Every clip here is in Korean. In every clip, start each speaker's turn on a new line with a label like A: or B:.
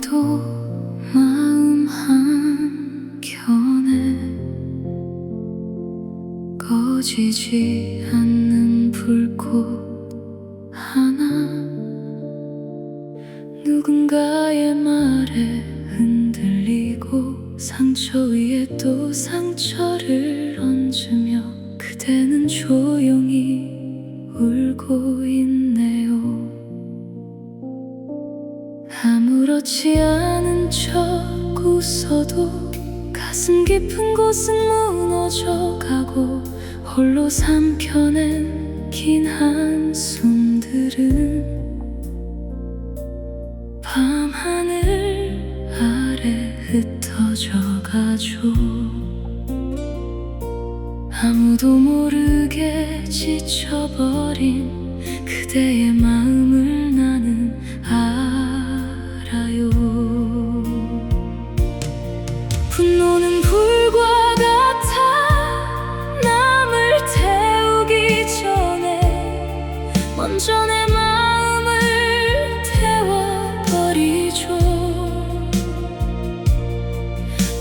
A: 오늘도 마음 한켠에 꺼지지 않는 불꽃 하나, 누군가의 말에 흔들리고 상처 위에 또 상처를 얹으며 그대는 조용히 울고 있네요. 아무렇지 않은 척 웃어도 가슴 깊은 곳은 무너져가고 홀로 삼켜낸 긴 한숨들은 밤하늘 아래 흩어져가죠. 아무도 모르게 지쳐버린 그대의 마음을 나는 알아요. 분노는 불과 같아 남을 태우기 전에 먼저 내 마음을 태워버리죠.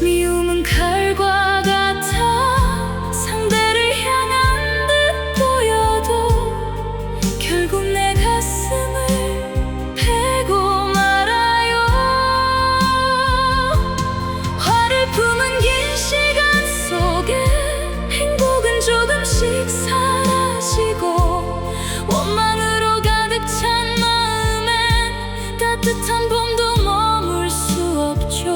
A: 미움은 칼과 같아 상대를 향한 듯 보여도 결국 내 가슴을 베고 말아요. 화를 품은 긴 시간 속에 행복은 조금씩 사라지고 원망으로 가득 찬 마음엔 따뜻한 봄도 머물 수 없죠.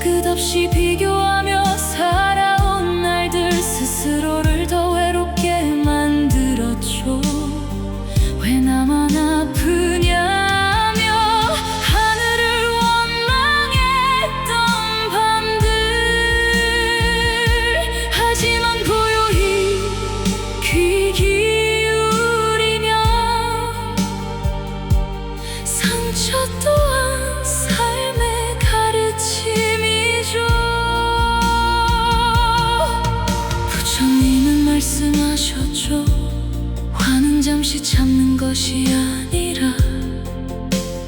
A: 끝없이 비교하며 살아온 날들 스스로를 더 외롭게 만들었죠. 왜 나만 아프냐며 하늘을 원망했던 밤들, 하지만 고요히 귀 기울이며 상처 또한 삶의 가르침이죠. 부처님은 말씀하셨죠. 화는 잠시 참는 것이 아니라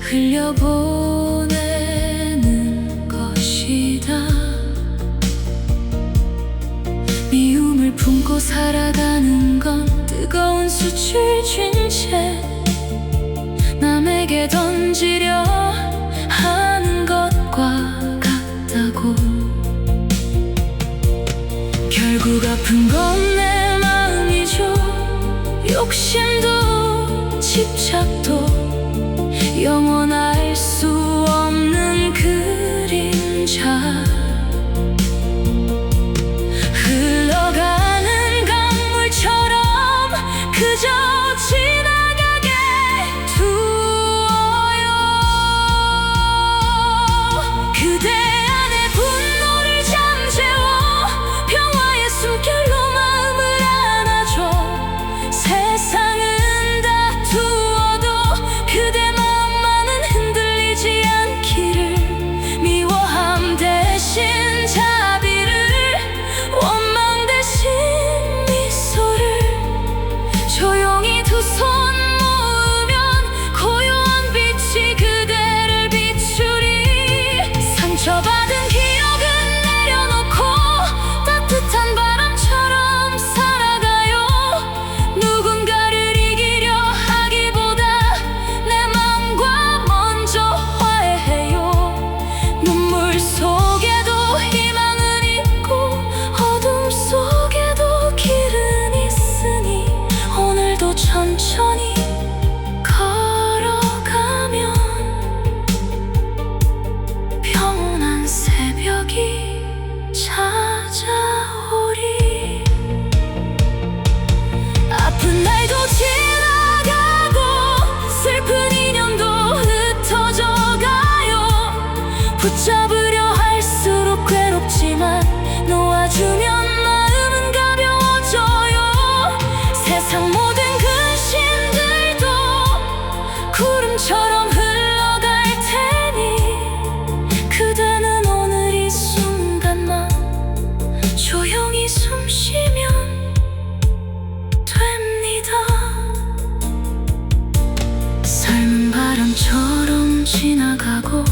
A: 흘려보내는 것이다. 미움을 품고 살아가는 건 뜨거운 숯을 쥔 채 남에게 던지려 하는 것과 같다고. 결국 아픈 건 내 마음이죠. 욕심도 집착도 영원할 수 없는 그림자. 흘러가는 강물처럼 그저 지나가게 두어요. 그대 안에 분노를 잠재워 평화의 숨결로 마음을 안아줘. 세상은 다투어도 그대 마음만은 흔들리지 않기를. 미워함 대신 자비를, 원망 대신 미소를, 조용히 두 손 모으면 고요한 빛이 그대를 비추리. 상처받은 기억은 내려놓고 따뜻한 바람처럼 살아가요. 누군가를 이기려 하기보다 내 마음과 먼저 화해해요. 눈물 속에도 희망은 있고 어둠 속에도 길은 있으니 오늘도 천천히 걸어가면 평온한 새벽이 찾아오리. 아픈 날도 지나가고 슬픈 인연도 흩어져가요. 붙잡으려 할수록 괴롭지만 놓아주면 마음은 가벼워져요. 세상 모든 근심들도 구름처럼 흘러갈 테니 그대는 오늘 이 순간만 조용히 숨 쉬면 됩니다. 삶은 바람처럼 지나가고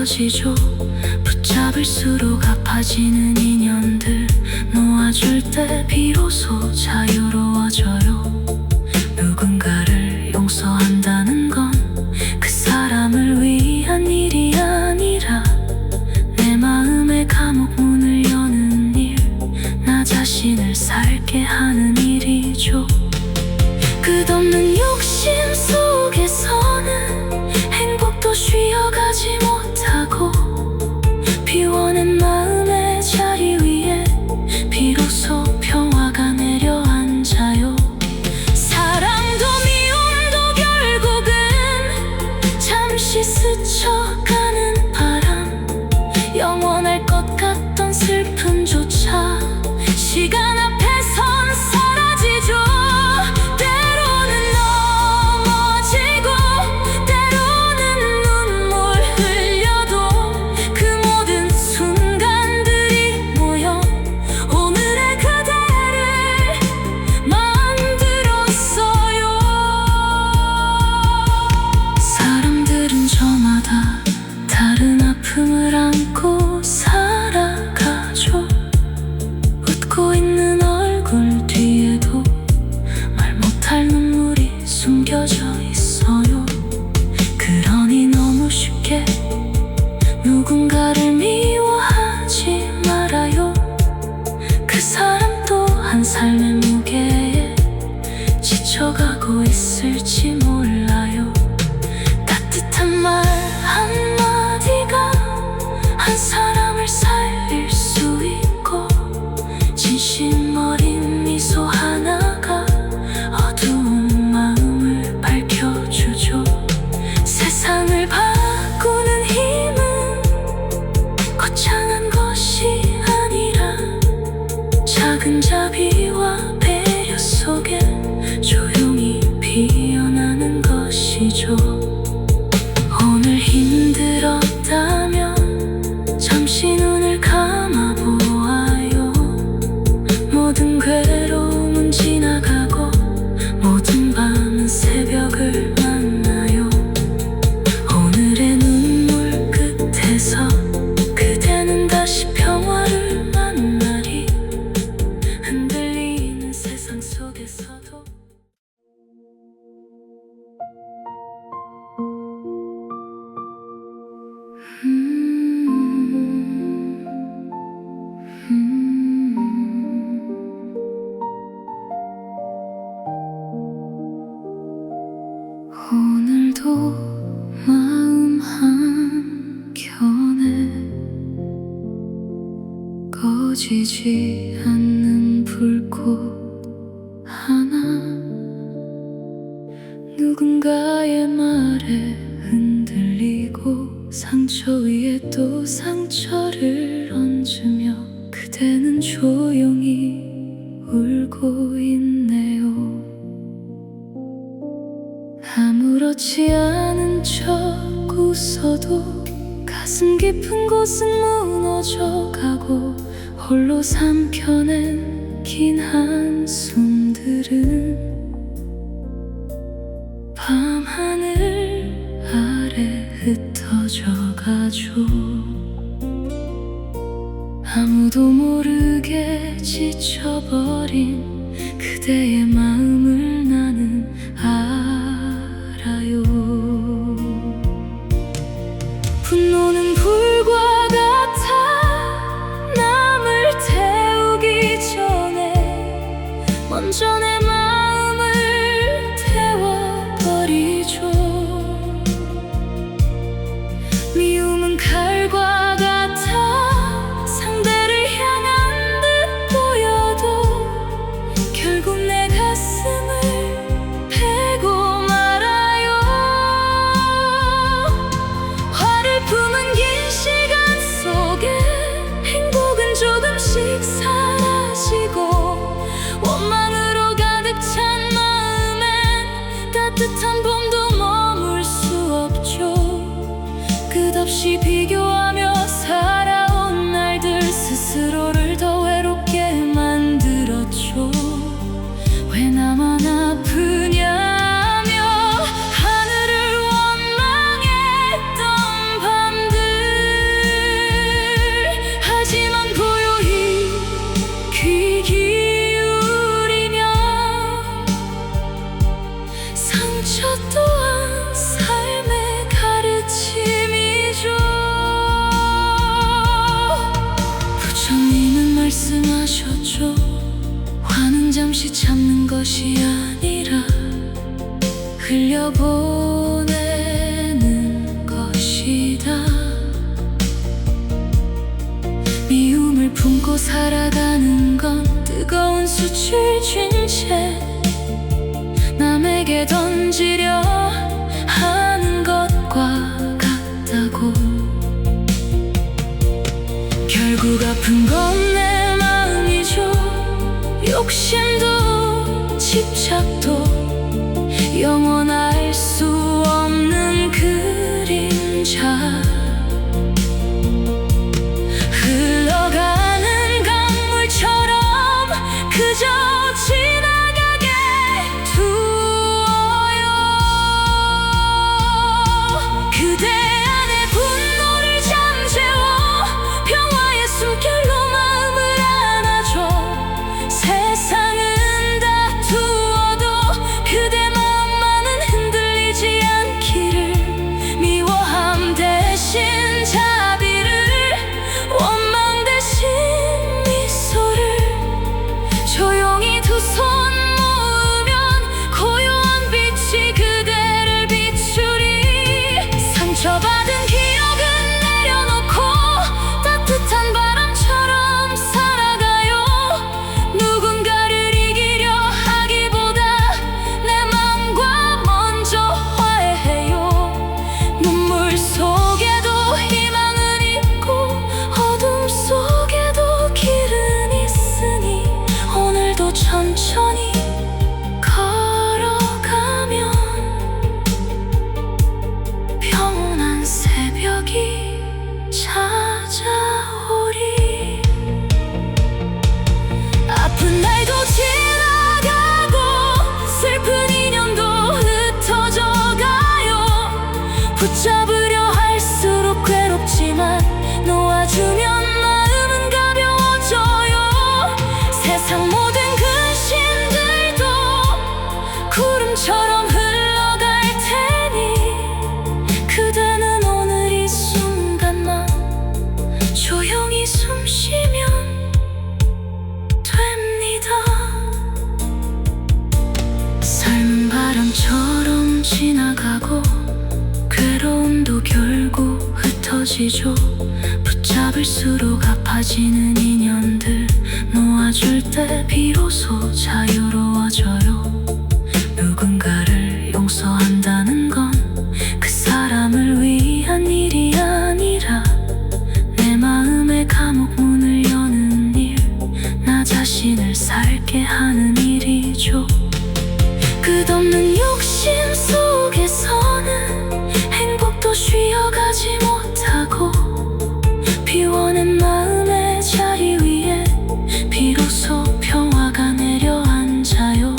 A: 느껴지죠. 붙잡을수록 아파지는 인연들 놓아줄 때 비로소 자유로워져요. 누군가를 용서한다는 건 그 사람을 위한 일이 아니라 내 마음의 감옥 문을 여는 일, 나 자신을 살게 하는 일이죠. 끝없는 욕심 속에서는 행복도 쉬어가지 못하고 비워낸 마음의 자리 위에 비로소 평화가 내려앉아요. 사랑도 미움도 결국은 잠시 스쳐가는 바람, 영원할 것 같던 슬픔조차 시간 앞에선 사라지죠. 때로는 넘어지고 때로는 눈물 흘려도 그 모든 순간들이 모여 오늘의 그대를 만들었어요. 사람들은 저마다 다른 아픔을 안고 살아가죠. 웃고 있는 얼굴 뒤에도 말 못할 눈물이 숨겨져 있어요. 그러니 너무 쉽게 누군가를 미워하지 말아요. 그 사람 또한 삶의 무게에 지쳐가고 있을지 몰라요. 따뜻한 말 한마디가 한 사람을 살릴 수 있고 진심 어린 미소 하나가 어두운 마음을 밝혀주죠. 세상을 바꾸는 힘은 거창한 것이 아니라 작은 자비와 배려 속에 조용히 피어나는 것이죠. 오늘 힘들었다면 잠시 눈을 감아보아요. 모든 괴로움은 지나가고 모든 밤은 새벽을 만나요. 오늘의 눈물 끝에서 그대는 다시 평화를 만나리. 흔들리는 세상 속에서도 오늘도 마음 한켠에 꺼지지 않는 불꽃 하나, 누군가의 말에 흔들리고 상처 위에 또 상처를 얹으며 그대는 조용히 울고 있네요. 아무렇지 않은 척 웃어도 가슴 깊은 곳은 무너져가고 홀로 삼켜낸 긴 한숨들은 밤하늘 아래 흩어져가죠. 아무도 모르게 지쳐버린 그대의 마음을 나는 알아요. 분노는 불과 같아 남을 태우기 전에 먼저 내 마음을 태워버리죠. 미움은 칼과 같아 상대를 향한 듯 보여도 결국 내 가슴을 베고 말아요. 화를 품은 긴 시간 속에 행복은 조금씩 사라지고 원망으로 가득 찬 마음엔 따뜻한 봄도 머물 수 없죠. 끝없이 비교하며 살아온 날들 스스로를 더 외롭게 만들었죠. 왜 나만 아프냐며 하늘을 원망했던 밤들 저 또한 삶의 가르침이죠. 부처님은 말씀하셨죠. 화는 잠시 참는 것이 아니라 흘려보내는 것이다. 미움을 품고 살아가는 건 뜨거운 숯을 쥔 채 남에게 던지려 하는 것과 같다고. 결국 아픈 건 내 마음이죠. 욕심도 집착도 영원할 수 없는 그림자. 흘러가는 강물처럼 그저 지나가게 두어요. 그대 안에 분노를 잠재워 평화의 숨결로 마음을 안아줘. 세상은 다투어도 그대 마음만은 흔들리지 않기를. 미워함 대신 자비를, 원망 대신 미소를, 조용히 두 손 모으면 고요한 빛이 그대를 비추리. 상처받은 기억은 내려놓고 따뜻한 바람처럼 살아가요. 누군가를 이기려 하기보다 내 맘과 먼저 화해해요. 눈물 속에도 희망은 있고 어둠 속에도 길은 있으니 오늘도 천천히 걸어가면 평온한 새벽이 찾아오리. 아픈 날도 지나가고 슬픈 인연도 흩어져 가요. 붙잡으려 할수록 괴롭지만 놓아주면 마음은 가벼워져요. 세상 모든 근심들도 구름처럼 흘러갈 테니 그대는 오늘 이 순간만 조용히 숨 쉬면 됩니다. 삶은 바람처럼 지나가고 괴로움도 결국 흩어지죠. 붙잡을수록 아파지는 인연들 놓아줄 때 비로소 자유로워져요. 누군가를 용서한다는 건 그 사람을 위한 일이 아니라 내 마음의 감옥 문을 여는 일, 나 자신을 살게 하는 일이죠. 끝없는 욕심 속에서는 행복도 쉬어가지 못하고 비워낸 마음의 자리 위에 비로소 평화가 내려앉아요.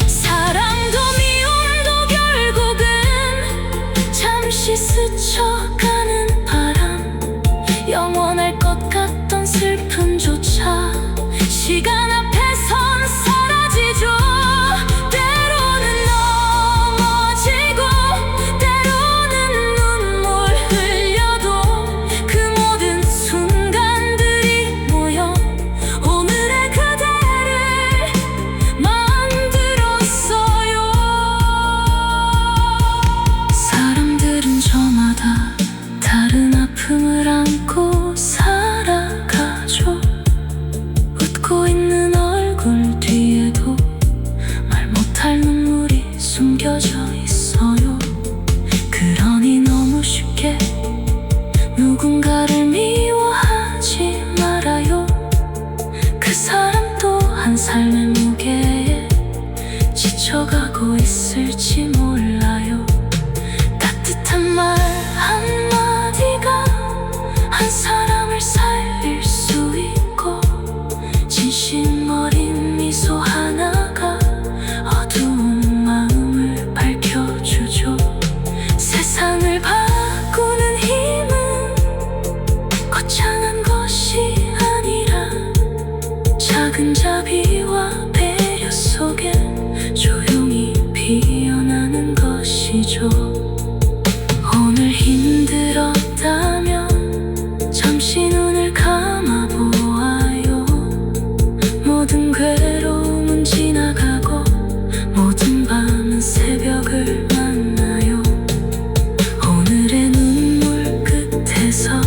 A: 사랑도 미움도 결국은 잠시 스쳐가는 바람. 영원할 것 같던 슬픔조차 시간 앞에선 사라지죠. 때로는 넘어지고 때로는 눈물 흘려도 그 모든 순간들이 모여 오늘의 그대를 만들었어요. 사람들은 저마다 오늘 힘들었다면 잠시 눈을 감아보아요. 모든 괴로움은 지나가고 모든 밤은 새벽을 만나요. 오늘의 눈물 끝에서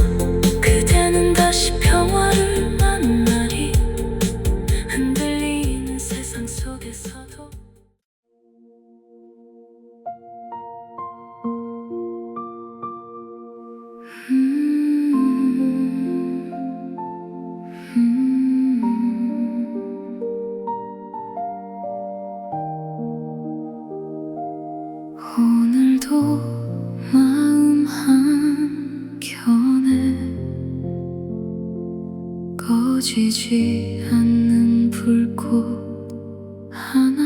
A: 그대는 다시 평화를 만나리. 흔들리는 세상 속에서도 오늘도 마음 한켠에 꺼지지 않는 불꽃 하나,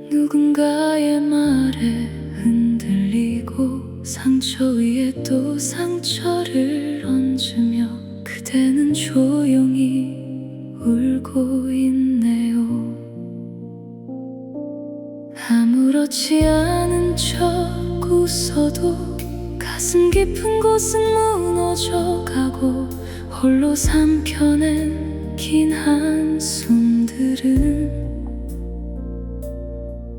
A: 누군가의 말에 흔들리고 상처 위에 또 상처를 얹으며 그대는 조용히 울고 있네요. 아무렇지 않은 척 웃어도 가슴 깊은 곳은 무너져가고 홀로 삼켜낸 긴 한숨들은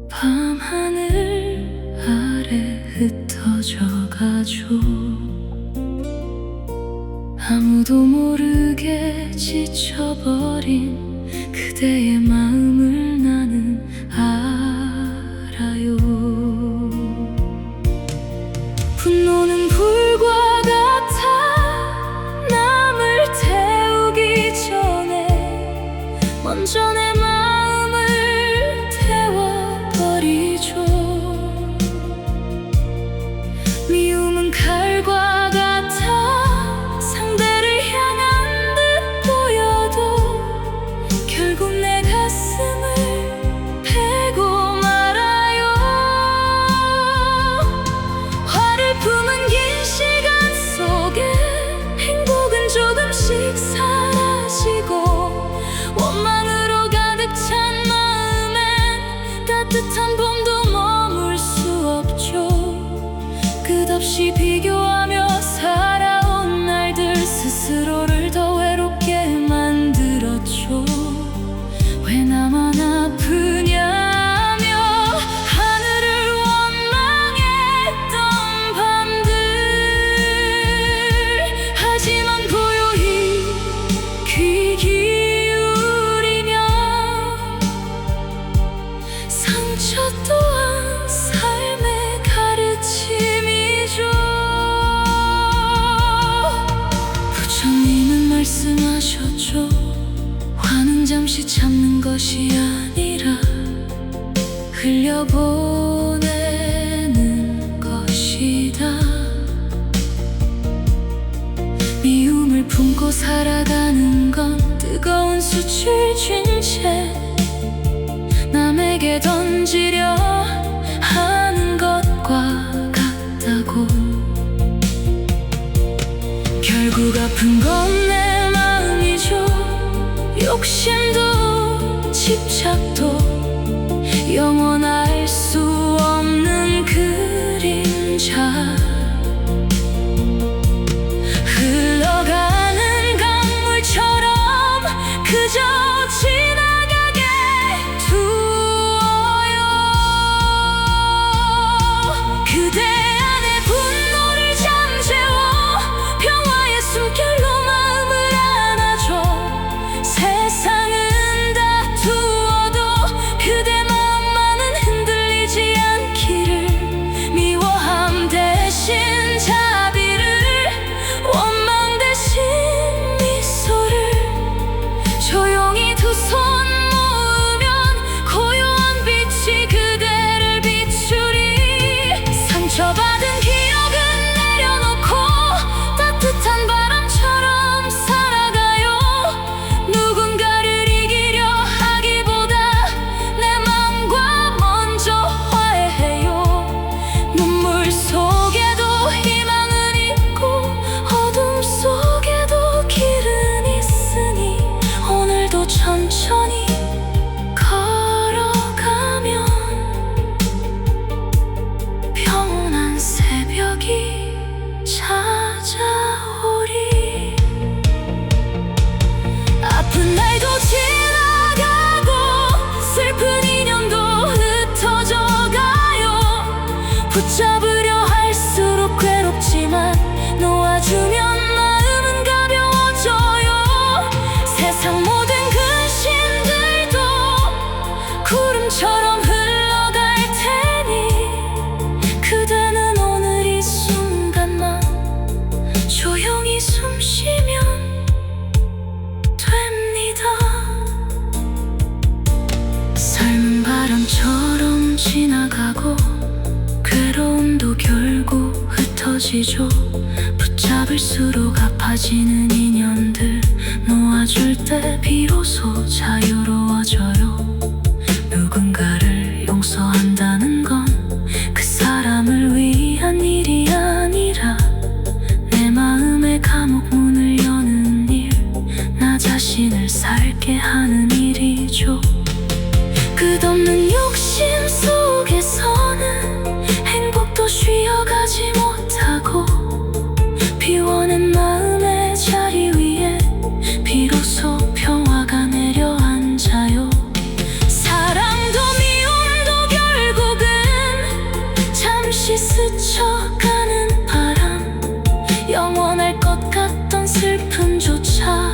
A: 밤하늘 아래 흩어져가죠. 아무도 모르게 지쳐버린 그대의 마음을 나는 알아요. 분노는 불과 같아 남을 태우기 전에 먼저 내 마음을 태워버리죠. 미움은 칼과 같아 상대를 향한 듯 보여도 결국 내 가슴을 베고 말아요. 화를 품은 긴 시간 속에 행복은 조금씩 사라지고 원망으로 가득 찬 마음엔 따뜻한 봄도 머물 수 없죠. 끝없이 비교하며 살아온 날들 스스로를 더 외롭게 만들었죠. 왜 나만 아프냐며 하늘을 원망했던 밤들, 하지만 고요히 귀 기울이며 상처 또한 삶의 가르침이죠. 부처님은 말씀하셨죠. 화는 잠시 참는 것이 아니라 흘려보내는 것이다. 미움을 품고 살아가는 건 뜨거운 숯을 쥔 채 남에게 던지려 하는 것과 같다고. 결국 아픈 건 내 마음이죠. 욕심도 집착도 영원할 수 없는 그림자. 흘러가는 강물처럼 그저 지나가게 두어요. 붙잡으려 할수록 괴롭지만 놓아주면 마음은 가벼워져요. 세상 모든 근심들도 구름처럼 흘러갈 테니 그대는 오늘 이 순간만 조용히 숨 쉬면 됩니다. 삶은 바람처럼 지나가고 괴로움도 결국 흩어지죠. 붙잡을수록 아파지는 인연들 놓아줄 때 비로소 자유로워져요. 누군가를 용서한다는 건 그 사람을 위한 일이 아니라 내 마음의 감옥 문을 여는 일, 나 자신을 살게 하는 일이죠. 끝없는 욕심 속에서는 행복도 쉬어가지 못하고 비워낸 마음의 자리 위에 비로소 평화가 내려앉아요. 사랑도 미움도 결국은 잠시 스쳐가는 바람, 영원할 것 같던 슬픔조차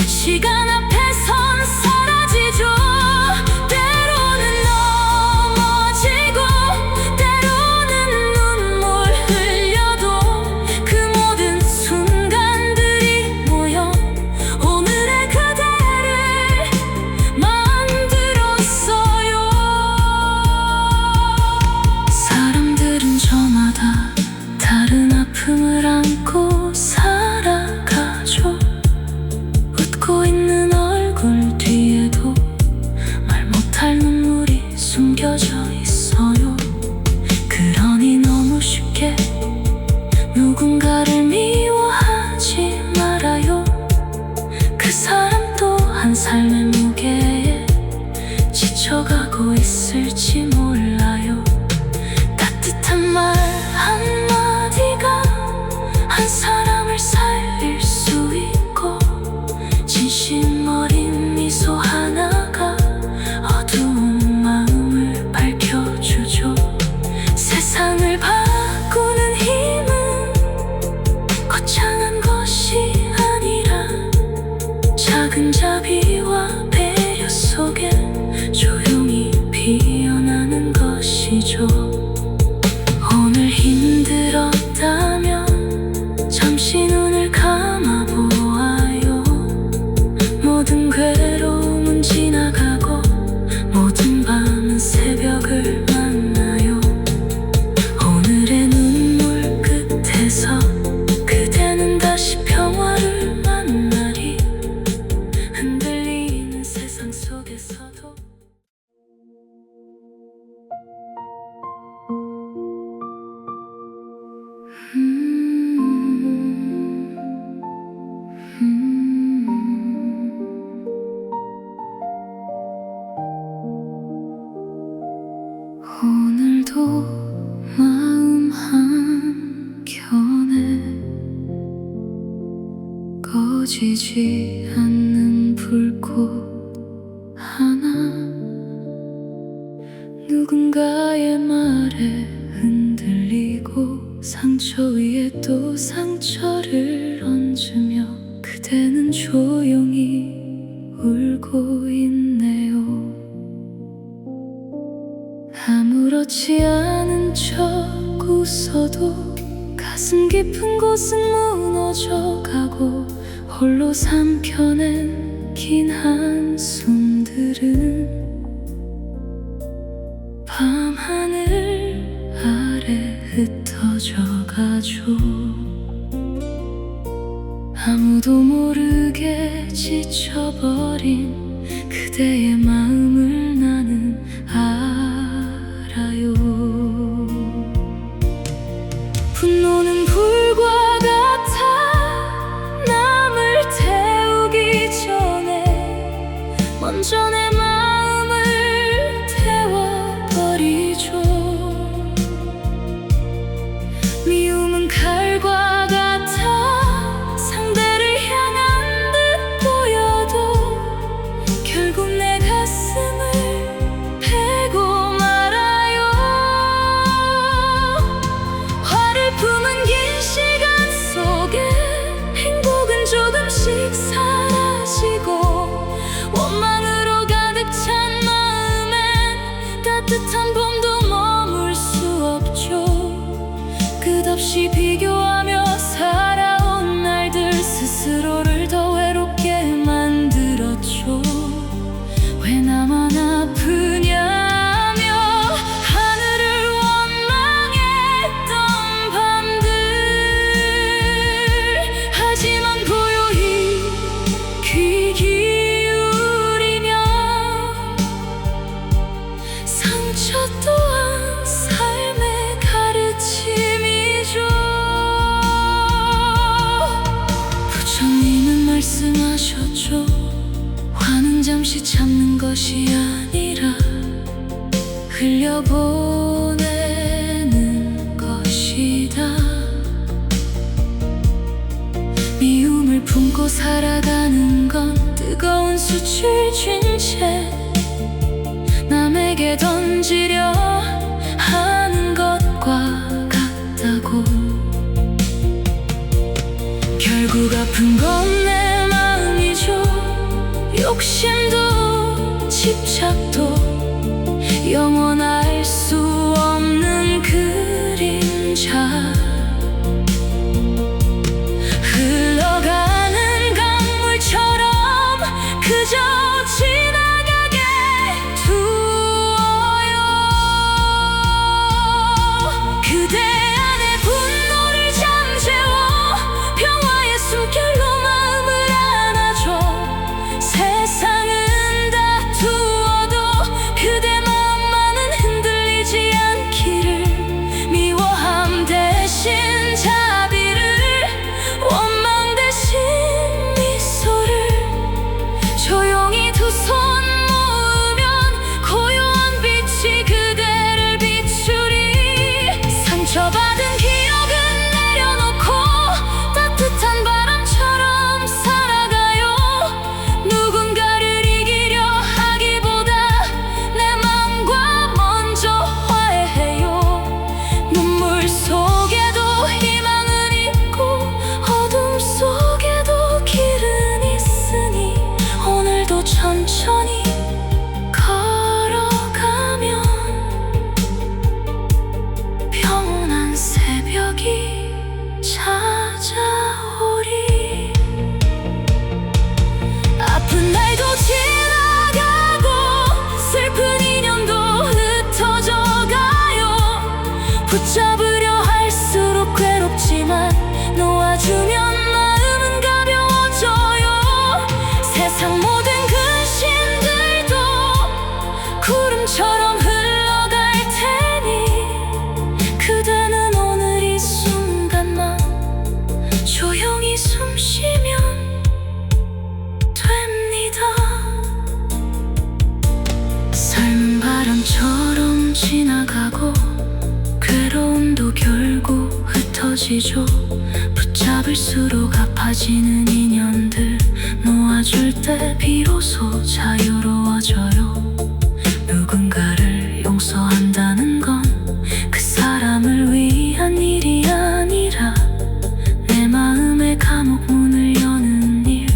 A: 시간 앞에선 사라지죠. 때로는 넘어지고 때로는 눈물 흘려도 그 모든 순간들이 모여 오늘의 그대를 만들었어요. 사람들은 저마다 다른 아픔을 안고 살아가죠. 웃고 있는 얼굴 뒤에도 말 못할 눈물이 숨겨져 있어요. 그러니 너무 쉽게 누군가를 미워하지 말아요. 그 사람 또한 삶의 무게에 지쳐가고 있을지 몰라요. 따뜻한 말 한마디가 한 사람을 살릴 수 있고 진심 어린 미소 하나가 어두운 마음을 밝혀주죠. 세상을 바꾸는 힘은 거창한 것이 아니라 작은 자비와 배려 속에 조용히 피어나는 것이죠. 오늘 힘들었다면 잠시 눈을 감아보아요. 모든 괴로움은 지나가고 모든 밤은 새벽을 만나요. 오늘의 눈물 끝에서 그대는 다시 평화를 만나리. 흔들리는 세상 속에서도 오늘도 마음 한켠에 꺼지지 않는 불꽃 하나, 누군가의 말에 흔들리고 상처 위에 또 상처를 얹으며 그대는 조용히 울고 있네요. 아무렇지 않은 척 웃어도 가슴 깊은 곳은 무너져가고 홀로 삼켜낸 긴 한숨들은 밤하늘 아래 흩어져가죠. 아무도 모르게 지쳐버린 그대의 마음을 나는 알아요. 분노는 불과 같아 남을 태우기 전에 먼저 내 마음을 태워버리죠. 미움은 칼과 같아 상대를 향한 듯 보여도 것이 아니라 흘려보내는 것이다. 미움을 품고 살아가는 건 뜨거운 숯을 쥔 채 남에게 던지려 하는 것과 같다고. 결국 아픈 건 내 마음이죠. 욕심도 집착도 영원할 수 없는 그림자. 흘러가는 강물처럼 그저 지나가게 두어요. 그대 안에 분노를 잠재워 평화의 숨결로 마음을 안아줘. 세상은 다투어도 그대 마음만은 흔들리지 않기를. 미워함 대신 자비를, 원망 대신 미소를, 조용히 두 손 모으면 고요한 빛이 그대를 비추리. 상처받은 기억은 내려놓고 따뜻한 바람처럼 살아가요. 누군가를 이기려 하기보다 내 맘과 먼저 화해해요. 눈물 속에도 희망은 있고 어둠 속에도 길은 있으니 오늘도 천천히 걸어가면 평온한 새벽이 찾아오리. 아픈 날도 지나가고 슬픈 인연도 흩어져 가요. 붙잡으려 할수록 괴롭지만 놓아주면 마음은 가벼워져요. 세상 모든 근심들도 구름처럼 흘러갈 테니 그대는 오늘 이 순간만 조용히 숨 쉬면 됩니다. 삶은 바람처럼 지나가고 괴로움도 결국 흩어지죠. 붙잡을수록 아파지는 인연들 놓아줄 때 비로소 자유로워져요. 누군가를 용서한다는 건 그 사람을 위한 일이 아니라 내 마음의 감옥 문을 여는 일,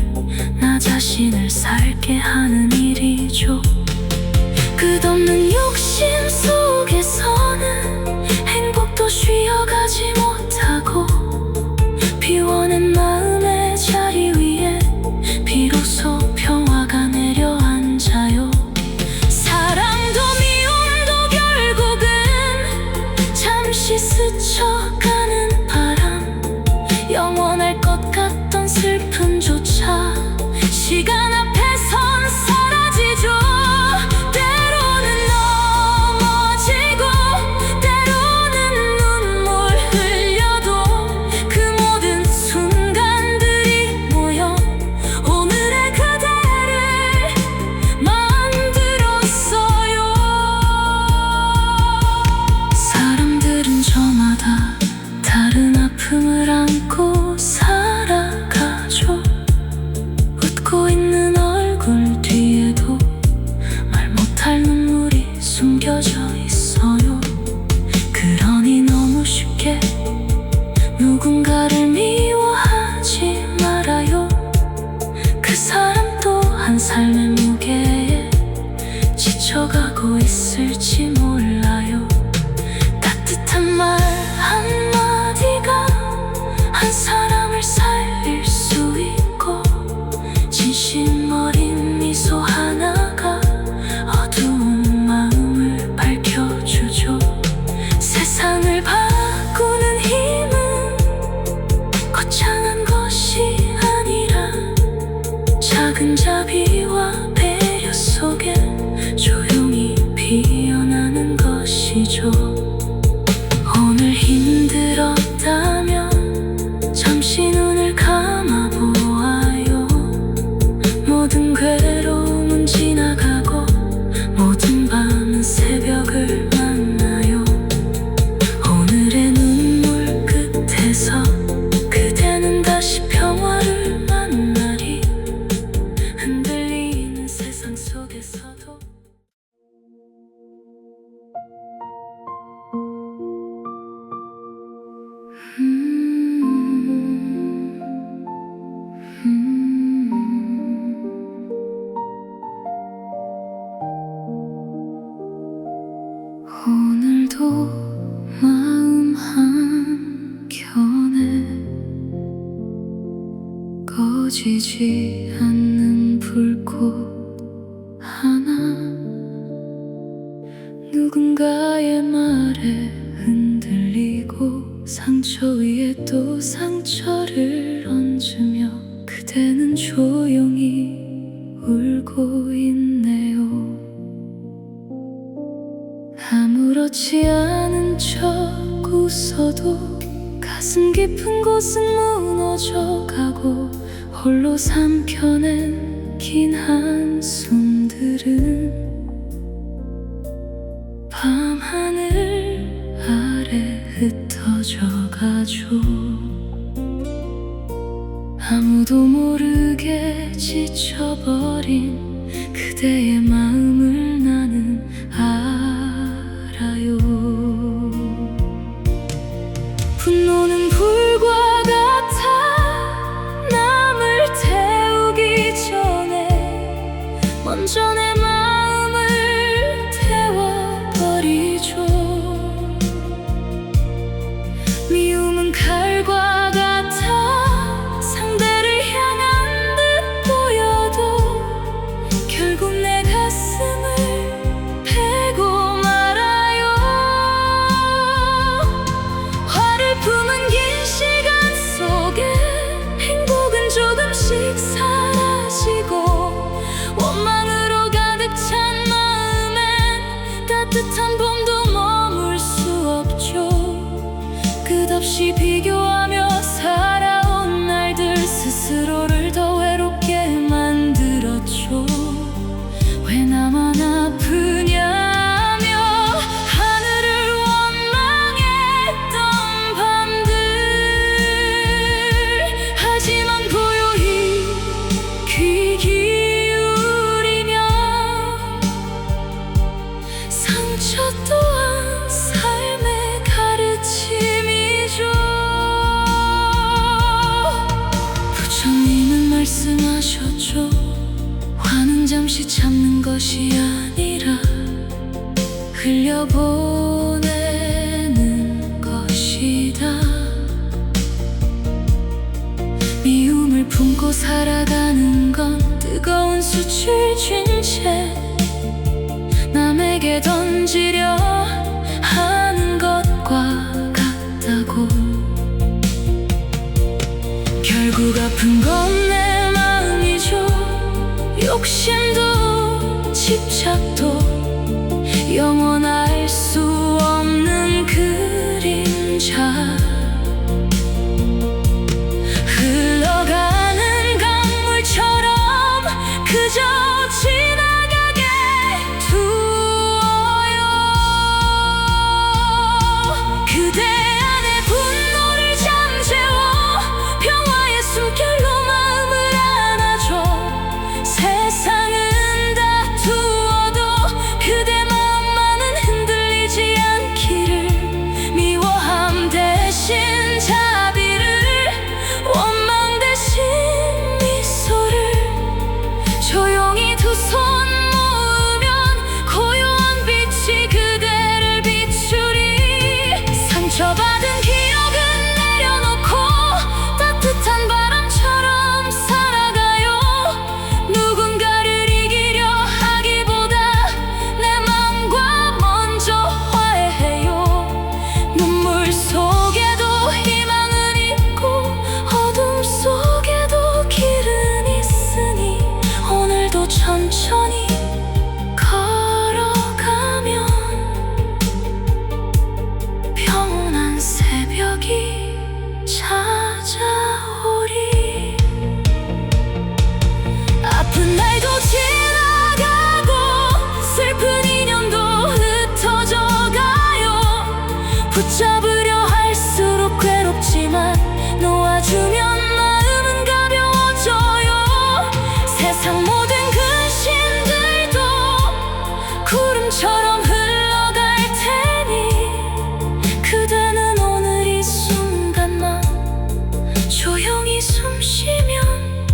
A: 나 자신을 살게 하는 일이죠. 끝없는 욕심 속에서는 행복도 쉬어가지 못하고 비워낸 마음의 자리 위에 비로소 평화가 내려앉아요. 사랑도 미움도 결국은 잠시 스쳐가는 바람. 영원할 것 같던 슬픔조차 시간 앞에선 사라지죠. 때로는 넘어지고 때로는 눈물 흘려도 그 모든 순간들이 모여 오늘의 그대를 만들었어요. 사람들은 저마다 다른 아픔을 안고 살아가죠. 웃고 있는 얼굴 뒤에도 말 못할 눈물이 숨겨져 있어요. 그러니 너무 쉽게 누군가를 미워하지 말아요. 그 사람 또한 삶의 무게에 지쳐가고 있을지 몰라요. 따뜻한 말 한마디가 한 사람을 살릴 수 있고 진심 어린 미소 하나가 어두운 마음을 밝혀주죠. 세상을 바꾸는 힘은 거창한 것이 아니라 작은 자비와 배려 속에 조용히 피어나는 것이죠. 오늘 힘들었다면 잠시 눈을 감아보아요. 모든 괴로움은 지나가고 꺼지지 않는 불꽃 하나, 누군가의 말에 흔들리고 상처 위에 또 상처를 얹으며 그대는 조용히 울고 있네요. 아무렇지 않은 척 웃어도 가슴 깊은 곳은 무너져가고 홀로 삼켜낸 긴 한숨들은 밤하늘 아래 흩어져가죠. 아무도 모르게 지쳐버린 그대의 마음을 나는 알아요. 분노는 불과 같아 남을 태우기 전에 먼저 내 마음을 태워버리죠. 미움은 칼과 같아 상대를 향한 듯 보여도 결국 내 가슴을 베고 말아요. 화를 품은 긴 시간 속에 행복은 조금씩 사라지고 원망으로 가득 찬 마음엔 따뜻한 봄도 머물 수 없죠. 끝없이 비교하며 살아온 날들 스스로를 더 외롭게 만들었죠. 왜 나만 아프냐며 하늘을 원망했던 밤들, 하지만 고요히 귀 기울이며 상처 또한 삶의 가르침이죠. 부처님은 말씀하셨죠. 화는 잠시 참는 것이 아니라 흘려보내는 것이다. 미움을 품고 살아가는 건 뜨거운 숯을 쥔 채 남에게 던지려 하는 것과 같다고. 결국 아픈 건 내 마음이죠. 욕심도 집착도 영원할 수 없는 그림자. 흘러가는 강물처럼 그저 지나가게 두어요. 그대 안에 분노를 잠재워 평화의 숨결로 마음을 안아줘. 세상은 다투어도 그대 마음만은 흔들리지 않기를. 미워함 대신 자비를, 원망 대신 미소를, 조용히 두 손 모으면 고요한 빛이 그대를 비추리. 상처받은 기억은 내려놓고 따뜻한 바람처럼 살아가요. 누군가를 이기려 하기보다 내 맘과 먼저 화해해요. 눈물 속에도 희망은 있고 어둠 속에도 길은 있으니 오늘도 천천히 걸어가면 평온한 새벽이 찾아오리. 아픈 날도 지나가고 슬픈 인연도 흩어져가요. 붙잡으려 할수록 괴롭지만 놓아주면 마음은 가벼워져요. 세상 모든 근심들도 구름처럼 흘러갈 테니 그대는 오늘 이 순간만 조용히 숨 쉬면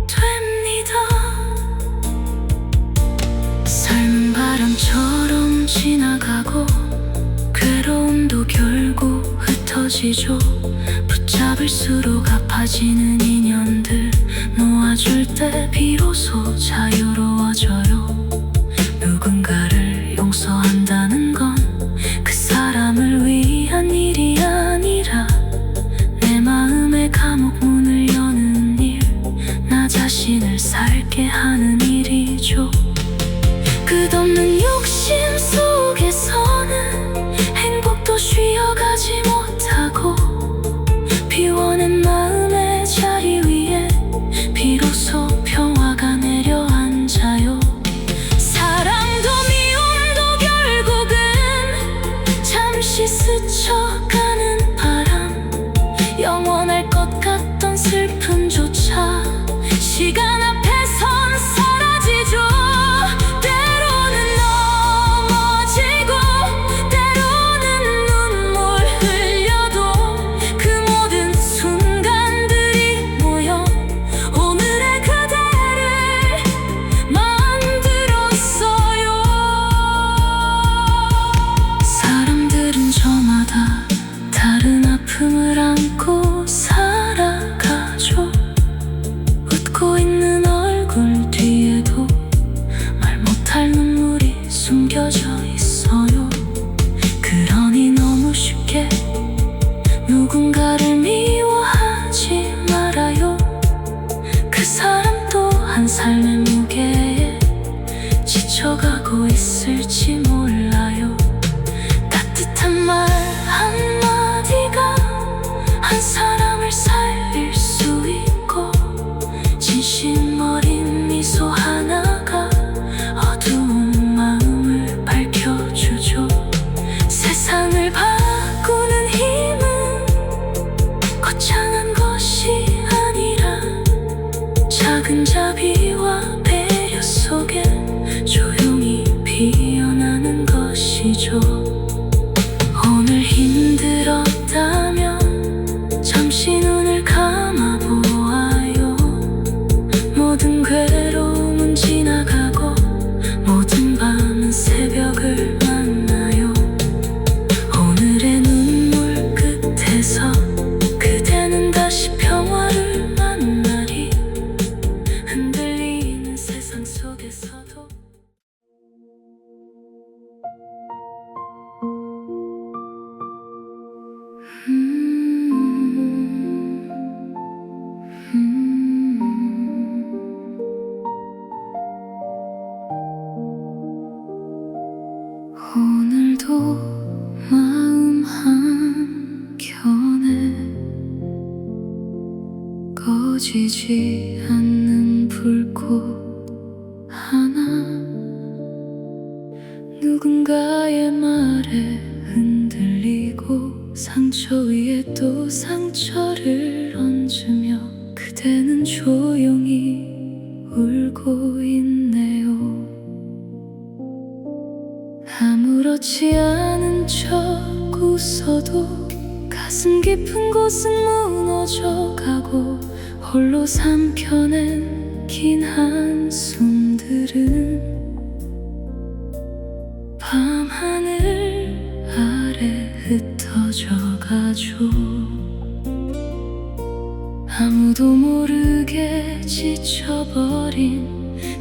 A: 됩니다. 삶은 바람처럼 지나가고 괴로움도 결국 흩어지죠. 붙잡을수록 아파지는 인연들 놓아줄 때 비로소 자유로워져요. 누군가를 용서한다는 건 그 사람을 위한 일이 아니라 내 마음의 감옥 문을 여는 일, 나 자신을 살게 하는 일이죠. 끝없는 욕심 속에서는 행복도 쉬어가지 못하고 비워낸 마음의 자리 위에 비로소 평화가 내려앉아요. 사랑도 미움도 결국은 잠시 스쳐가는 바람, 영원할 것 같던 슬픔조차 시간 앞에선 사라지죠. 때로는 넘어지고 때로는 눈물 흘려도 그 모든 순간들이 모여 오늘의 그대를 만들었어요. 사람들은 저마다 다른 아픔을 안고 살아가죠. 웃고 있는 얼굴 뒤에도 말 못할 눈물이 숨겨져 있어요. 그러니 너무 쉽게 누군가를 미워하지 말아요. 그 사람 또한 삶의 무게에 지쳐가고 있을지 몰라요. 따뜻한 말 한마디가 한 사람을 살릴 수 있고 진심 어린 미소 하나가 어두운 마음을 밝혀주죠. 세상을 바꾸는 힘은 거창한 것이 아니라 작은 자비와 배려 속에 조용히 피어나는 것이죠. 오늘 힘들었다면 잠시 눈을 감아보아요. 모든 괴로움은 지나가고 모든 밤은 새벽을 만나요. 오늘의 눈물 끝에서 그대는 다시 평화를 만나리. 흔들리는 세상 속에서도 오늘도 마음 한켠에 꺼지지 않는 불꽃 하나, 누군가의 말에 흔들리고 상처 위에 또 상처를 얹으며 그대는 조용히 울고 있네요. 아무렇지 않은 척 웃어도 가슴 깊은 곳은 무너져가고 홀로 삼켜낸 긴 한숨들은 밤하늘 아래 흩어져 가죠. 아무도 모르게 지쳐버린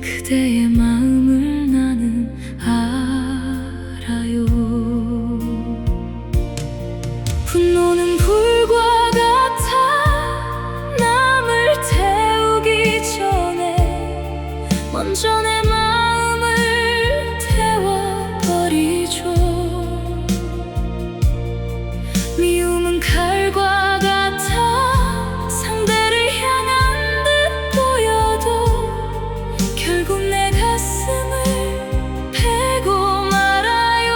A: 그대의 마음을 나는 알아요. 분노는 불과 같아 남을 태우기 전에 먼저 내 마음을 태워버리죠. 미움은 칼과 같아 상대를 향한 듯 보여도 결국 내 가슴을 베고 말아요.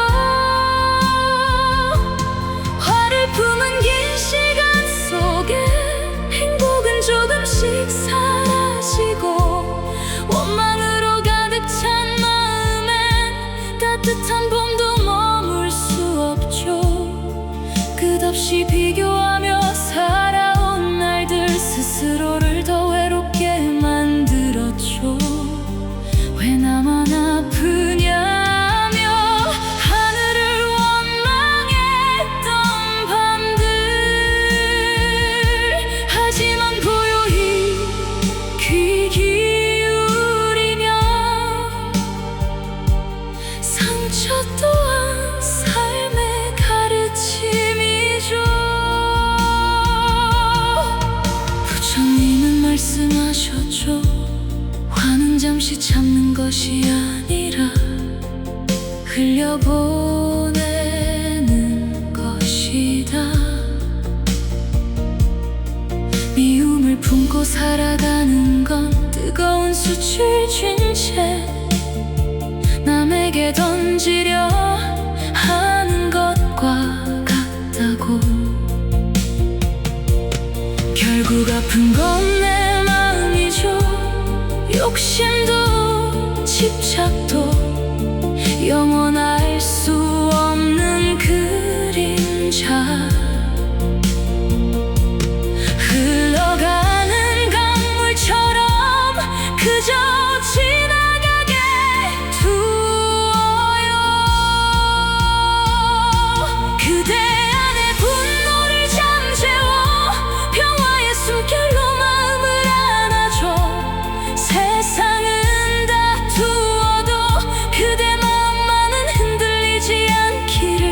A: 화를 품은 긴 시간 속에 행복은 조금씩 사라지고 원망으로 가득 찬 마음엔 따뜻한 봄도 머물 수 없죠. 끝없이 비교하며 살아온 날들 스스로를 더 외롭게 만들었죠. 왜 나만 아프냐며 하늘을 원망했던 밤들 것이 참는 것이 아니라 흘려보내는 것이다. 미움을 품고 살아가는 건 뜨거운 숯을 쥔 채 남에게 던지려 하는 것과 같다고. 결국 아픈 건 내 마음이죠. 욕심도 집착도 영원할 수 없는 그림자. 흘러가는 강물처럼 그저 지나가게 두어요. 그대 안에 분노를 잠재워 평화의 숨결로 마음을 안아줘. 세상은 다투어도 그대 마음만은 흔들리지 않기를.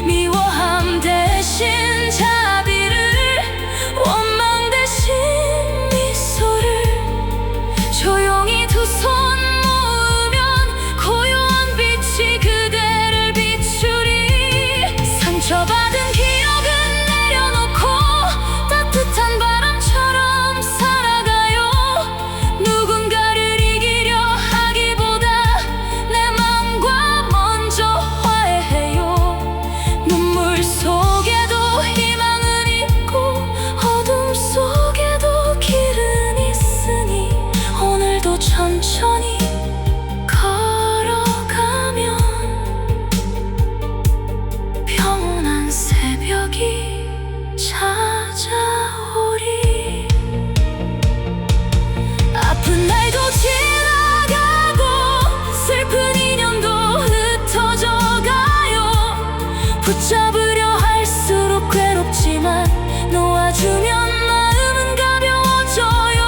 A: 미워함 대신 자비를, 원망 대신 미소를, 조용히 두 손 모으면 고요한 빛이 그대를 비추리. 상처받은 기억은 내려놓고 따뜻한 바람처럼 살아가요. 누군가를 이기려 하기보다 내 맘과 먼저 화해해요. 눈물 속에도 희망은 있고 어둠 속에도 길은 있으니 오늘도 천천히 걸어가면 평온한 새벽이 찾아오리. 아픈 날도 지나가고 슬픈 인연도 흩어져 가요. 붙잡으려 할수록 괴롭지만 놓아주면 마음은 가벼워져요.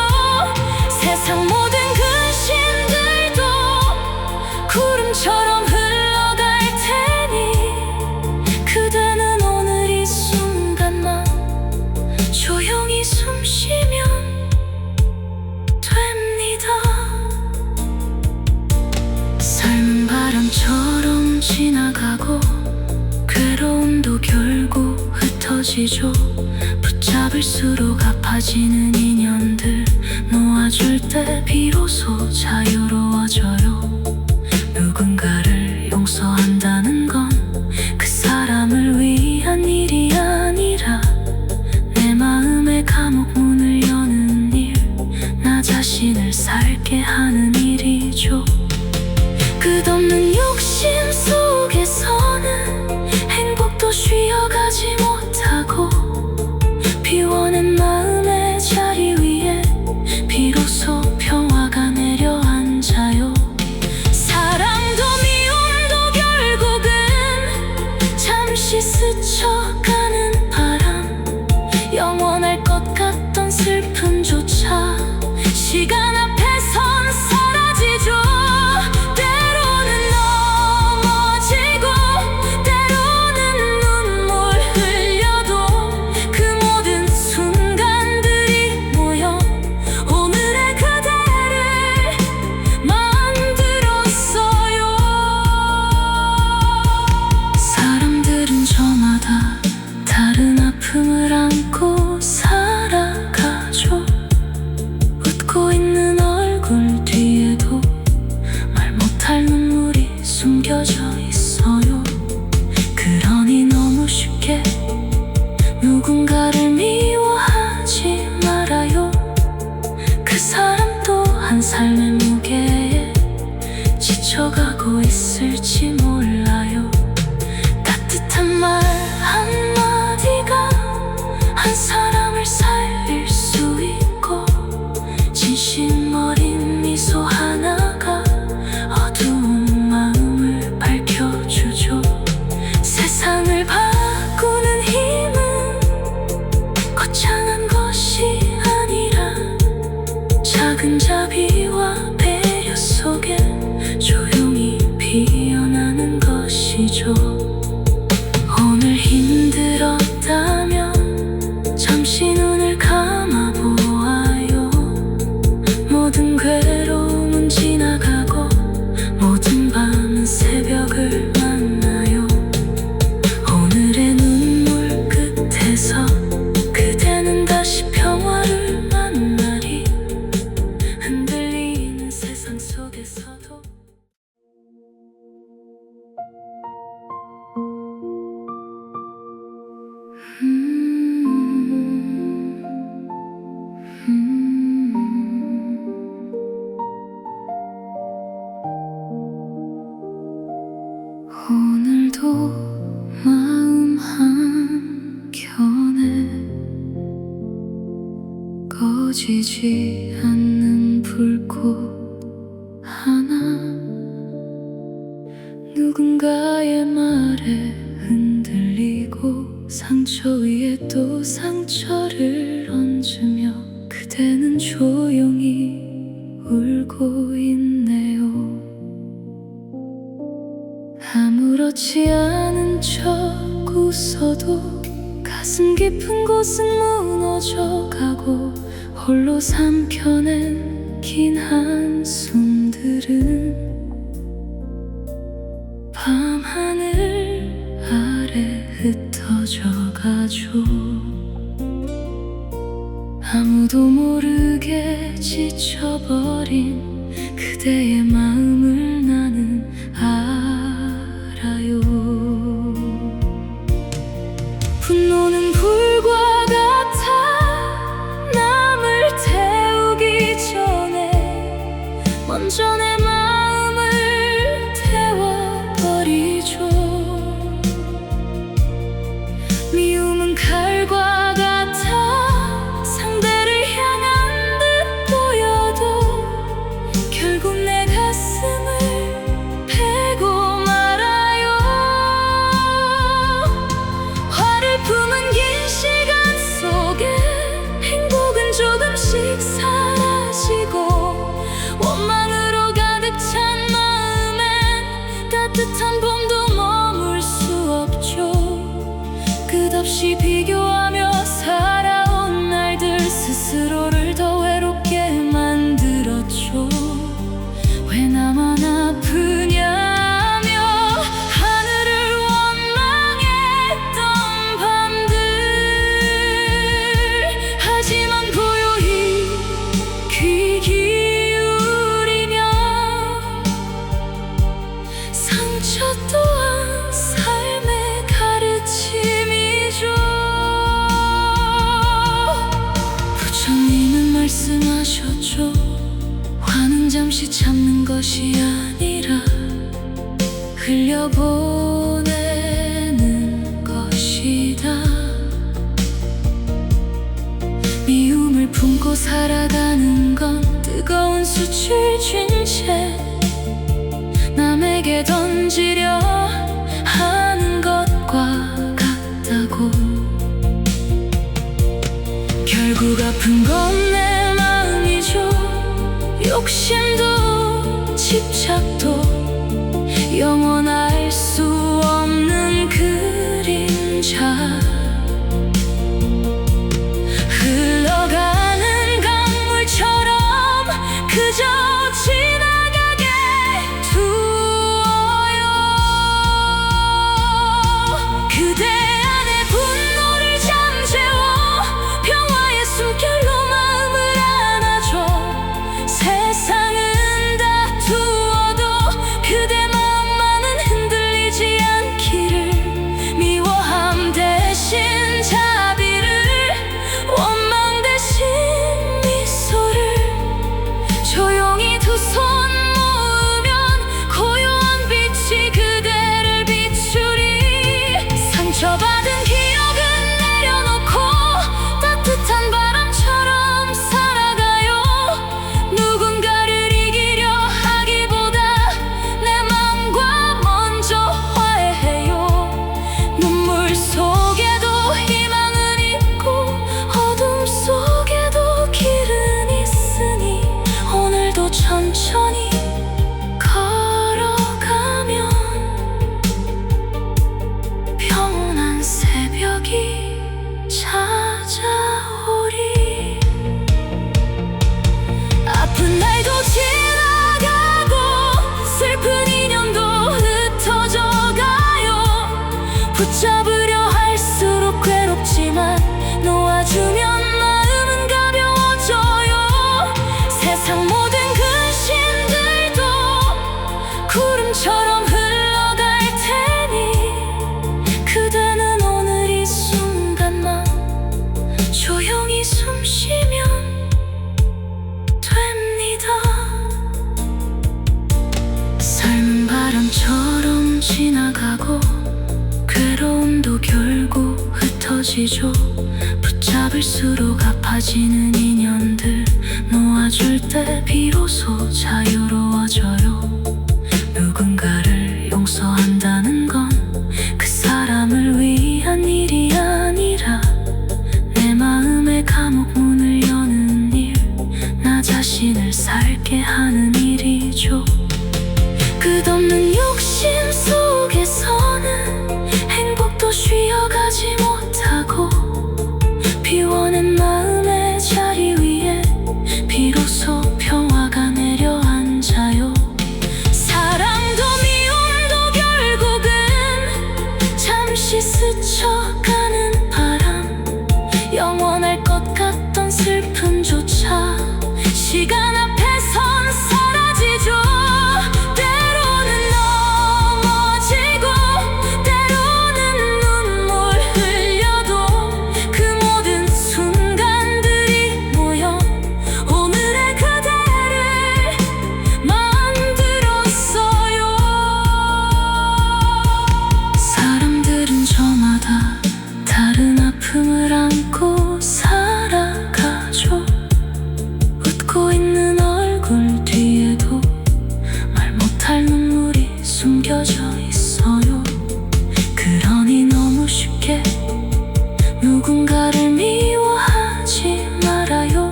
A: 세상 모든 근심들도 구름처럼 흘러갈 테니 그대는 오늘 이 순간만 조용히 숨 쉬면 됩니다. 삶은 바람처럼 지나가고 괴로움도 결국 흩어지죠. 붙잡을수록 아파지는 인연들 놓아줄 때 비로소 자유로워져요. 누군가를 용서한다는 건 그 사람을 위한 일이 아니라 내 마음의 감옥 문을 여는 일, 나 자신을 살게 하는 일이죠. 끝없는 욕심 속에서는 행복도 쉬어가지 못하고 비워낸 마음의 자리 위에 비로소 평화가 내려앉아요. 사랑도 미움도 결국은 잠시 스쳐가는 바람. 영원할 것 같던 슬픔조차 시간 앞에선 사라지죠. 때로는 넘어지고 때로는 눈물 흘려도 그 모든 순간들이 모여 오늘의 그대를 만들었어요. 사람들은 저마다 다른 꺼지지 않는 불꽃 하나, 누군가의 말에 흔들리고 상처 위에 또 상처를 얹으며 그대는 조용히 울고 있네요. 아무렇지 않은 척 웃어도 가슴 깊은 곳은 무너져가고 홀로 삼켜낸 긴 한숨들은 밤하늘 아래 흩어져가죠. 아무도 모르게 지쳐버린 그대의 마음을 나는 알아요. 분노는 불과 같아 남을 태우기 전에 먼저 내 마음을 태워버리죠. 미움은 칼과 같아 상대를 향한 듯 보여도 결국 내 가슴을 베고 말아요. 화를 품은 긴 시간 속에 행복은 조금씩 사라지고 원망으로 가득 찬 마음엔 따뜻한 봄도 머물 수 없죠. 끝없이 비교하며 살아온 날들 스스로를 더 외롭게 만들었죠. 왜 나만 아프냐며 하늘을 원망했던 밤들, 하지만 고요히 귀 기울이며 상처 또한 삶의 가르침이죠. 부처님은 말씀하셨죠. 화는 잠시 참는 것이 아니라 흘려보내는 것이다. 미움을 품고 살아가는 건 뜨거운 숯을 쥔 채 남에게 던지려 하는 것과 같다고. 결국 아픈 건 내 마음이죠. 욕심도 집착도 영원할 수 없는 그림자. 흘러가는 강물처럼 그저 지나가게 두어요. 그대 안에 분노를 잠재워 평화의 숨결로 마음을 안아줘. 세상은 다투어도 그대 마음만은 흔들리지 않기를. 미워함 대신 자비를, 원망 대신 미소를, 조용히 두 손 모으면 고요한 빛이 그대를 비추리. 상처받은 기억은 내려놓고 따뜻한 바람처럼 살아가요. 누군가를 이기려 하기보다 내 맘과 먼저 화해해요. 눈물 속에도 희망은 있고 어둠 속에도 길은 있으니 오늘도 천천히 걸어가면 평온한 새벽이 찾아오리. 아픈 날도 지나가고 슬픈 인연도 흩어져가요. 붙잡으려 할수록 괴롭지만 놓아주면 마음은 가벼워져요. 세상 모든 근심들도 구름처럼 흘러갈 테니 그대는 오늘 이 순간만 조용히 숨 쉬면 됩니다. 삶은 바람처럼 지나가고 괴로움도 결국 흩어지죠. 붙잡을수록 아파지는 인연들 놓아줄 때 비로소 자유로워져요. 누군가를 용서한다는 건 그 사람을 위한 일이 아니라 내 마음의 감옥 문을 여는 일, 나 자신을 살게 하는 일이죠. 끝없는 욕심 속에서는 행복도 쉬어가지 못하고 비워낸 마음의 자리 위에 비로소 평화가 내려앉아요. 사랑도 미움도 결국은 잠시 스쳐가는 바람, 영원할 것 같던 슬픔조차 시간 앞에선 사라지죠. 때로는 넘어지고 때로는 눈물 흘려도 그 모든 순간들이 모여 오늘의 그대를 만들었어요. 사람들은 저마다 다른 아픔을 안고 살아가죠. 웃고 있는 얼굴 뒤에도 말 못할 눈물이 숨겨져 있어요. 그러니 너무 쉽게 누군가를 미워하지 말아요.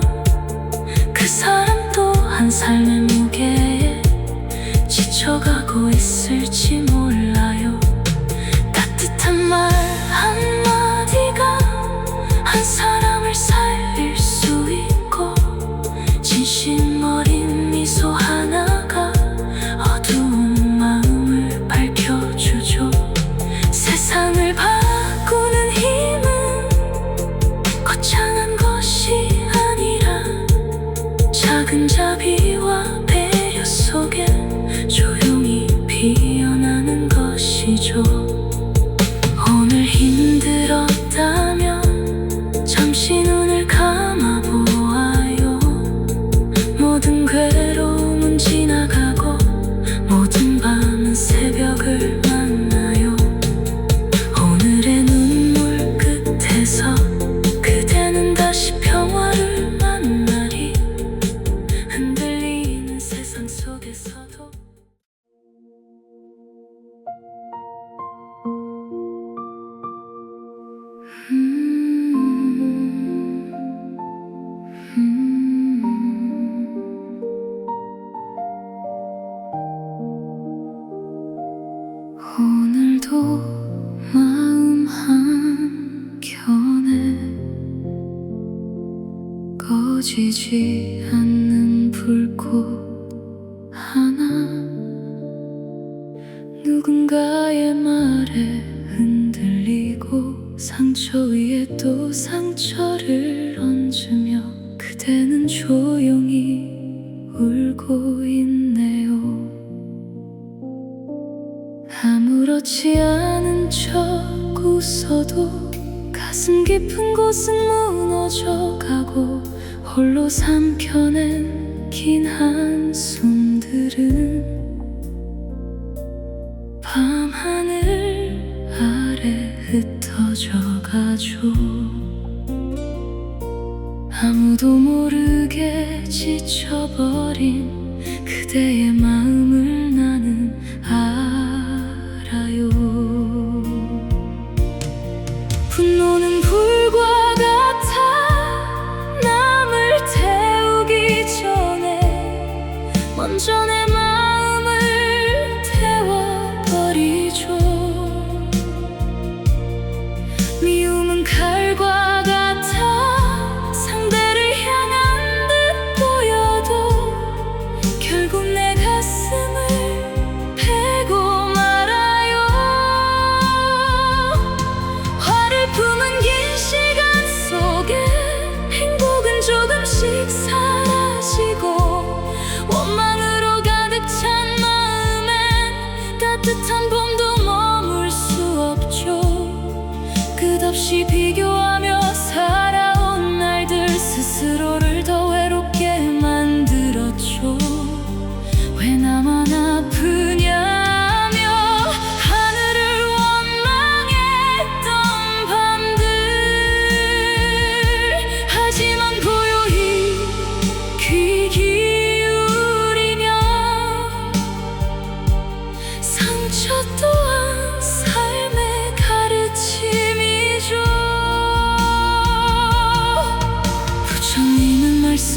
A: 그 사람 또한 삶의 무게에 지쳐가고 있을지 몰라요. 따뜻한 말 한마디가 한 사람을 살릴 수 있고 진심 어린 미소 하나가 어두운 마음을 밝혀주죠. 세상을 바꾸는 힘은 거창한 것이 아니라 작은 자비와 배려 속에 조용히 피어나는 것이죠. 오늘 힘들었다면 잠시 눈을 감아보아요. 모든 괴로움은 지나가고 모든 밤은 새벽을 만나요. 오늘의 눈물 끝에서 그대는 다시 평화를 만나리. 흔들리는 세상 속에서도 오늘도 마음 한켠에 꺼지지 않는 불꽃 하나, 누군가의 말에 흔들리고 상처 위에 또 상처를 얹으며 그대는 조용히 울고 있네요. 아무렇지 않은 척 웃어도 가슴 깊은 곳은 무너져가고 홀로 삼켜낸 긴 한숨들은 밤하늘 아래 흩어져 가죠. 아무도 모르게 지쳐버린 그대의 마음을 나는 알아요. 분노는 불과 같아 남을 태우기 전에 먼저 내 마음을 태워버리죠. 미움은 칼과 같아 상대를 향한 듯 보여도 결국 내 가슴을 베고 말아요. 화를 품은 긴 시간 속에 행복은 조금씩 사라지고 원망으로 가득 찬 마음엔 따뜻한 봄도 머물 수 없죠. 끝없이 비교하며 살아온 날들 스스로를 더 외롭게 만들었죠. 왜 나만 아프냐며 하늘을 원망했던 밤들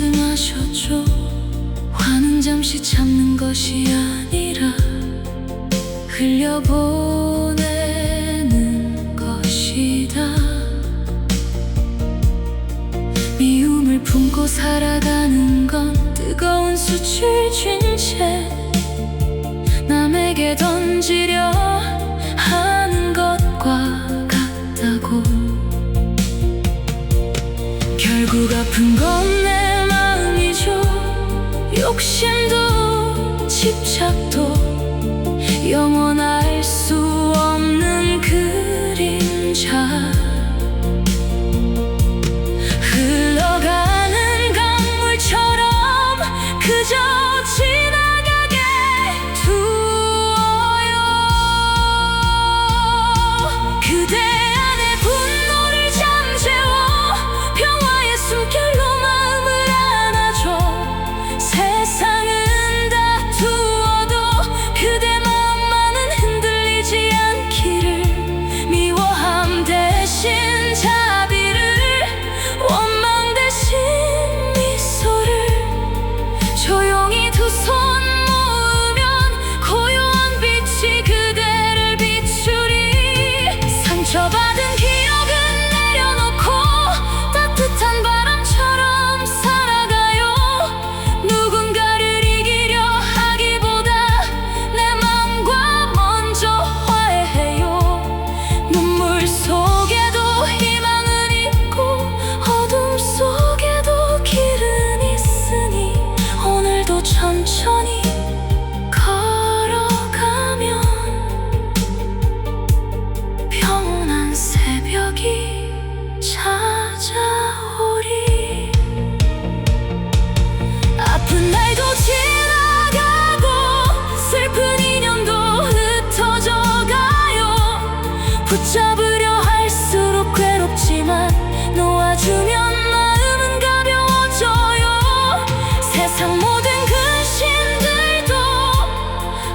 A: 말씀하셨죠. 화는 잠시 참는 것이 아니라 흘려보내는 것이다. 미움을 품고 살아가는 건 뜨거운 숯을 쥔 채 남에게 던지려 하는 것과 같다고. 결국 아픈 건 내 마음이죠. 욕심도 집착도 영원할 수 없는 그림자. 흘러가는 강물처럼 그저 지나가게 두어요. 그대 안에 분노를 잠재워 평화의 숨결로 마음을 안아줘. 세상은 다투어도 그대 마음만은 흔들리지 않기를. 미워함 대신 자비를, 원망 대신 미소를, 조용히 두 손 모으면 고요한 빛이 그대를 비추리. 상처받은 기억은 내려놓고 따뜻한 바람처럼 살아가요. 누군가를 이기려 하기보다 내 마음과 먼저 화해해요. 눈물 속에도 희망은 있고 어둠 속에도 길은 있으니 오늘도 천천히 걸어가면 평온한 새벽이 찾아오리. 아픈 날도 지나가고 슬픈 인연도 흩어져 가요. 붙잡으려 할수록 괴롭지만 놓아주면 마음은 가벼워져요. 세상 모든 근심들도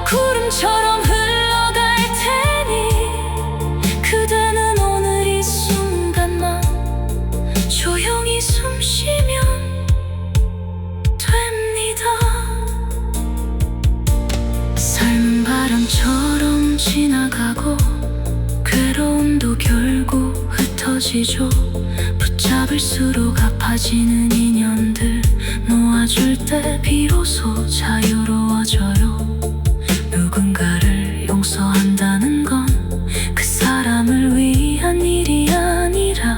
A: 구름처럼 흘러갈 테니 그대는 오늘 이 순간만 조용히 숨 쉬면 됩니다. 삶은 바람처럼 지나가고 괴로움도 결국 흩어지죠. 붙잡을수록 아파지는 인연들 놓아줄 때 비로소 자유로워져요. 누군가를 용서한다는 건 그 사람을 위한 일이 아니라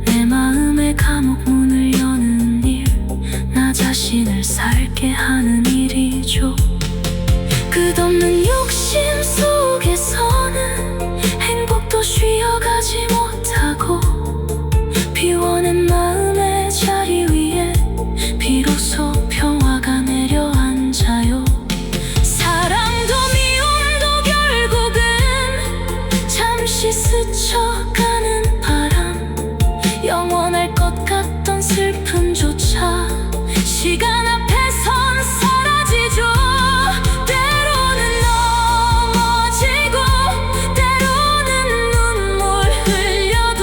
A: 내 마음의 감옥 문을 여는 일, 나 자신을 살게 하는 일이죠. 끝없는 욕심 속에서는 행복도 쉬어가지 못하고 비워낸 마음의 자리 위에 비로소 평화가 내려앉아요. 사랑도 미움도 결국은 잠시 스쳐가는 바람. 영원할 것 같던 슬픔조차 시간 앞에선 사라지죠. 때로는 넘어지고 때로는 눈물 흘려도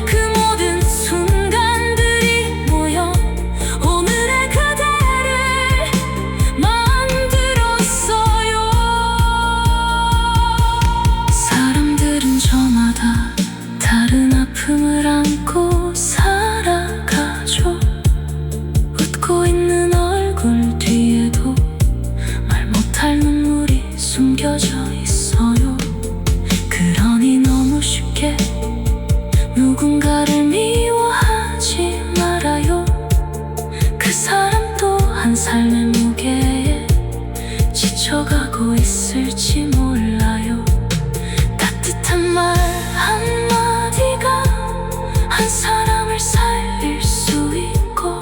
A: 그 모든 순간들이 모여 오늘의 그대를 만들었어요. 사람들은 저마다 다른 아픔을 안고 살아가죠. 웃고 있는 얼굴 뒤에도 말 못할 눈물이 숨겨져 있어요. 그러니 너무 쉽게 누군가를 미워하지 말아요. 그 사람 또한 삶의 무게에 지쳐가고 있을지 몰라요. 따뜻한 말 한마디가 한 사람을 살릴 수 있고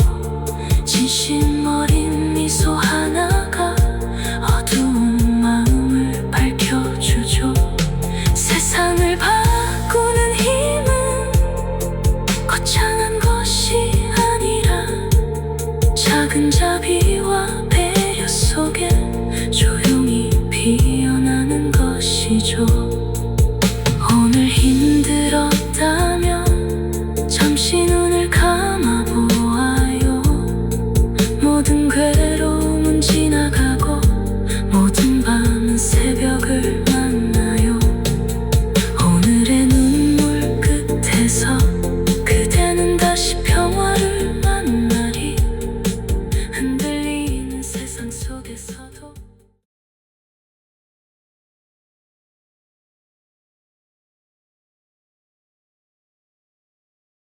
A: 진심 어린 미소 하나가 어두운 마음을 밝혀주죠. 세상을 바꾸는 힘은 거창한 것이 아니라 작은 자비와 배려 속에 조용히 피어나는 것이죠.